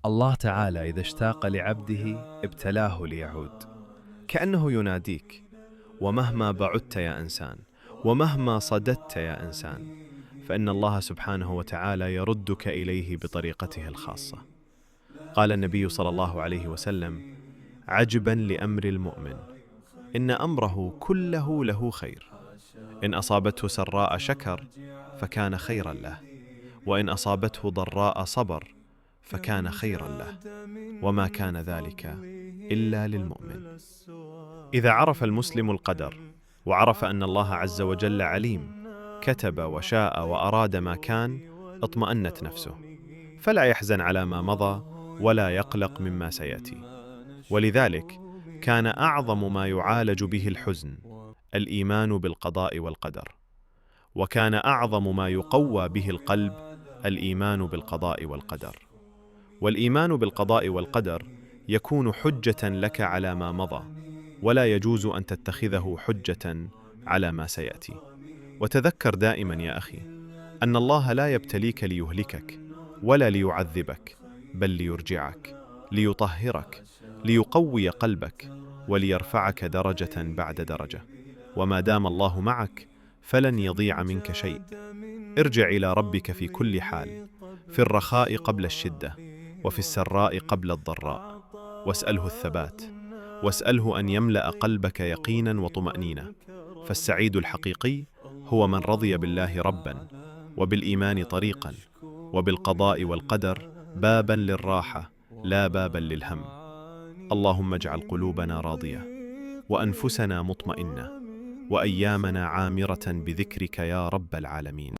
الله تعالى إذا اشتاق لعبده ابتلاه ليعود، كأنه يناديك: ومهما بعدت يا إنسان، ومهما صددت يا إنسان، فإن الله سبحانه وتعالى يردك إليه بطريقته الخاصة. قال النبي صلى الله عليه وسلم: عجبا لأمر المؤمن، إن أمره كله له خير، إن أصابته سراء شكر فكان خيرا له، وإن أصابته ضراء صبر فكان خيرا له، وما كان ذلك إلا للمؤمن. إذا عرف المسلم القدر وعرف أن الله عز وجل عليم، كتب وشاء وأراد ما كان، اطمأنت نفسه، فلا يحزن على ما مضى ولا يقلق مما سيأتي. ولذلك كان أعظم ما يعالج به الحزن الإيمان بالقضاء والقدر، وكان أعظم ما يقوى به القلب الإيمان بالقضاء والقدر. والإيمان بالقضاء والقدر يكون حجة لك على ما مضى، ولا يجوز أن تتخذه حجة على ما سيأتي. وتذكر دائما يا أخي أن الله لا يبتليك ليهلكك ولا ليعذبك، بل ليرجعك، ليطهرك، ليقوي قلبك، وليرفعك درجة بعد درجة. وما دام الله معك فلن يضيع منك شيء. ارجع إلى ربك في كل حال، في الرخاء قبل الشدة، وفي السراء قبل الضراء، واسأله الثبات، واسأله أن يملأ قلبك يقينا وطمأنينة. فالسعيد الحقيقي هو من رضي بالله ربا، وبالإيمان طريقا، وبالقضاء والقدر بابا للراحة لا بابا للهم. اللهم اجعل قلوبنا راضية، وأنفسنا مطمئنة، وأيامنا عامرة بذكرك يا رب العالمين.